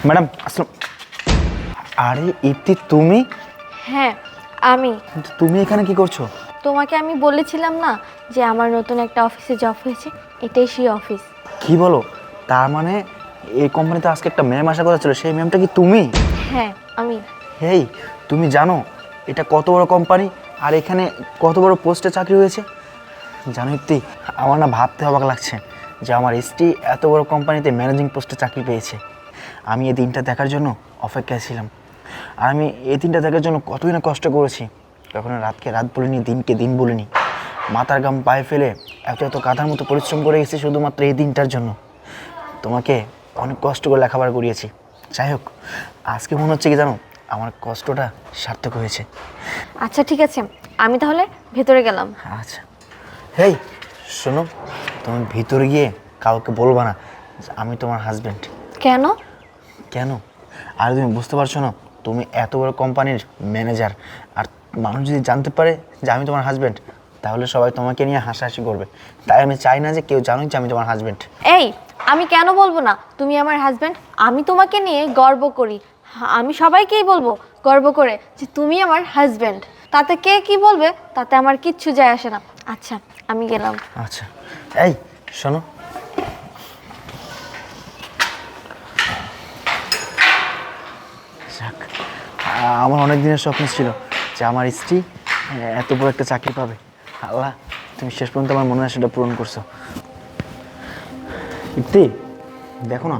Madam আসলে, আরে ইপ্তি তুমি? হ্যাঁ আমি। কিন্তু তুমি এখানে কি করছো? তোমাকে আমি বলেছিলাম না যে আমার নতুন একটা অফিসে জব হয়েছে, এটাই সেই অফিস। কি বলো? তার মানে এই কোম্পানিতে আজকে একটা ম্যাম আসার কথা ছিল, সেই ম্যামটা কি তুমি? হ্যাঁ আমি। হেই, তুমি জানো এটা কত বড় কোম্পানি আর এখানে কত বড় পোস্টে চাকরি হয়েছে? জানো ইপ্তি, আমার না ভাবতে অবাক লাগছে যে আমার স্ত্রী এত বড় কোম্পানিতে ম্যানেজিং পোস্টে চাকরি পেয়েছে। আমি এই দিনটা দেখার জন্য অপেক্ষায় ছিলাম, আর আমি এই দিনটা দেখার জন্য কতই না কষ্ট করেছি। কখনো রাতকে রাত বলিনি, দিনকে দিন বলিনি, মাথার ঘাম পায়ে ফেলে এত এত কাঁথার মতো পরিশ্রম করে গেছি শুধুমাত্র এই দিনটার জন্য। তোমাকে অনেক কষ্ট করে লেখাপড়া করিয়েছি। যাই হোক, আজকে মনে হচ্ছে কি জানো, আমার কষ্টটা সার্থক হয়েছে। আচ্ছা ঠিক আছে, আমি তাহলে ভেতরে গেলাম। আচ্ছা, হেই শোনো, তুমি ভিতরে গিয়ে কাউকে বলবা না যে আমি তোমার হাজব্যান্ড। কেন? কেন? আর তুমি বুঝতে পারছো না, তুমি এত বড় কোম্পানির ম্যানেজার, আর মানুষ যদি জানতে পারে যে আমি তোমার হাজব্যান্ড, তাহলে সবাই তোমাকে নিয়ে হাসাহাসি করবে। তাই আমি চাই না যে কেউ জানুক যে আমি তোমার হাজব্যান্ড। এই, আমি কেন বলবো না তুমি আমার হাজব্যান্ড? আমি তোমাকে নিয়ে গর্ব করি। আমি সবাইকেই বলবো গর্ব করে যে তুমি আমার হাজব্যান্ড। তাতে কে কি বলবে তাতে আমার কিচ্ছু যায় আসে না। আচ্ছা আমি গেলাম। আচ্ছা, এই শোনো, যাক, আমার অনেক দিনের স্বপ্ন ছিল যে আমার স্ত্রী এত বড় একটা চাকরি পাবে। আল্লাহ, তুমি শেষ পর্যন্ত আমার মনে হয় সেটা পূরণ করছো। ইপ্তি, দেখো না,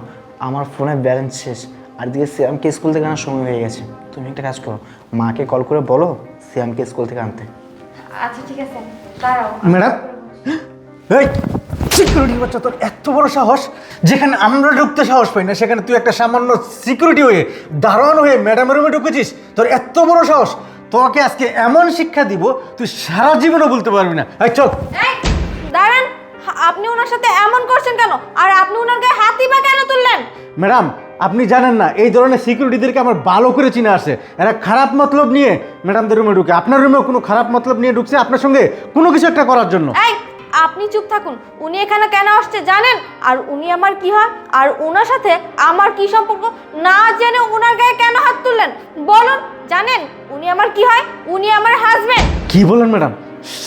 আমার ফোনে ব্যালেন্স শেষ, আর দিকে শ্যামকে স্কুল থেকে আনার সময় হয়ে গেছে। তুমি একটা কাজ করো, মাকে কল করে বলো শ্যামকে স্কুল থেকে আনতে। আচ্ছা ঠিক আছে, দাঁড়াও। ম্যাডাম, এই সিকিউরিটি বাচ্চা, তোর এত বড় সাহস! যেখানে আমরা ঢুকতে সাহস পাই না, সেখানে তুই একটা সামান্য সিকিউরিটি হয়ে, দারোয়ান হয়ে ম্যাডামের রুমে ঢুকেছিস। তোর এত বড় সাহস! তোকে আজকে এমন শিক্ষা দিব তুই সারা জীবনও বলতে পারবি না। এই চল। এই দাঁড়ান, আপনি ওনার সাথে এমন করছেন কেন? আর আপনি ওনার গায়ে হাতই বা কেন তুললেন? ম্যাডাম, আপনি জানেন না এই ধরনের সিকিউরিটিদেরকে আমার ভালো করে চিনে আসে। এরা খারাপ মতলব নিয়ে ম্যাডামদের রুমে ঢুকে। আপনার রুমেও কোনো খারাপ মতলব নিয়ে ঢুকছে আপনার সঙ্গে কোনো কিছু একটা করার জন্য। এই আপনি চুপ থাকুন। উনি এখানে কেন আসছে জানেন? আর উনি আমার কি হয়? আর ওনার সাথে আমার কি সম্পর্ক? না জেনে ওনার গায়ে কেন হাত তুললেন বলুন? জানেন উনি আমার কি হয়? উনি আমার হাজবেন্ড। কি বলেন ম্যাডাম?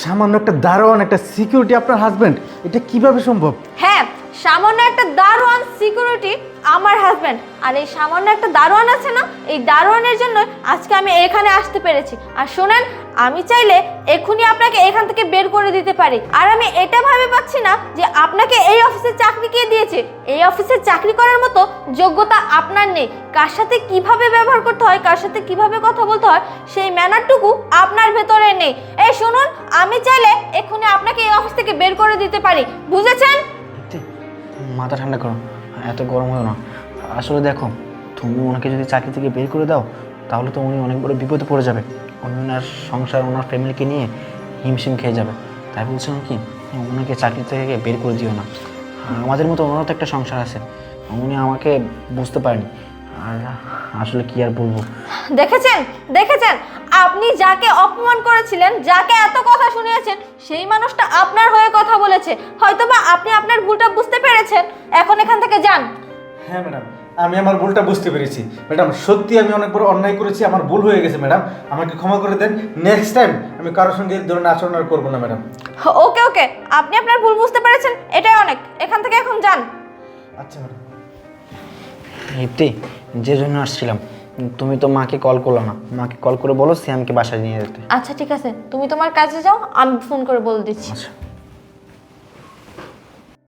সামান্য একটা দারোয়ান, একটা সিকিউরিটি আপনার হাজবেন্ড? এটা কিভাবে সম্ভব? হ্যাঁ, সামান্য একটা দারোয়ান সিকিউরিটি আমার হাজবেন্ড। আর এই সামান্য একটা দারোয়ান আছে না, এই দারোয়ানের জন্য আজকে আমি এখানে আসতে পেরেছি। আর শোনেন, আমি চাইলে এখনই আপনাকে এখান থেকে বের করে দিতে পারি। আর আমি এটা ভাবে পাচ্ছি না যে আপনাকে এই অফিসে চাকরি কে দিয়েছে। এই অফিসে চাকরি করার মতো যোগ্যতা আপনার নেই। কার সাথে কিভাবে ব্যবহার করতে হয়, কার সাথে কিভাবে কথা বলতে হয়, সেই ম্যানারটুকু আপনার ভেতরে নেই। এই শুনুন, আমি চাইলে এখনই আপনাকে এই অফিস থেকে বের করে দিতে পারি, বুঝেছেন? মাথা ঠান্ডা করো, এত গরম হলো না। আসলে দেখো, তুমি ওনাকে যদি চাকরি থেকে বের করে দাও, তাহলে তো উনি অনেক বড় বিপদে পড়ে যাবে। ওনার সংসার, ওনার ফ্যামিলিকে নিয়ে হিমশিম খেয়ে যাবে। তাই বলছিলাম কি, ওনাকে চাকরি থেকে বের করে দিও না। আমাদের মতো ওনারও তো একটা সংসার আছে, উনি আমাকে বুঝতে পারেনি। আর আসলে কি আর বলবো। দেখেছেন দেখেছেন, আপনি যাকে অপমান করেছিলেন, যাকে এত কথা শুনিয়েছেন, সেই মানুষটা আপনার হয়ে কথা বলেছে। হয়তোবা আপনি আপনার ভুলটা বুঝতে পেরেছেন। এখন এখান থেকে যান। হ্যাঁ ম্যাডাম, আমি আমার ভুলটা বুঝতে পেরেছি। ম্যাডাম, সত্যি আমি অনেক বড় অন্যায় করেছি, আমার ভুল হয়ে গেছে ম্যাডাম। আমাকে ক্ষমা করে দেন। নেক্সট টাইম আমি কারোর সঙ্গে এই ধরনের আচরণ আর করবো না ম্যাডাম। ওকে ওকে, আপনি আপনার ভুল বুঝতে পেরেছেন, এটাই অনেক। এখান থেকে এখন যান। আচ্ছা ম্যাডাম। ইপ্তি, যে জন্য আসছিলাম, তুমি তো মাকে কল করলো না। মাকে কল করে বলো শ্যামকে বাসায় নিয়ে যেতে। আচ্ছা ঠিক আছে, তুমি তোমার কাজে যাও, আমি ফোন করে বলে দিচ্ছি। আচ্ছা।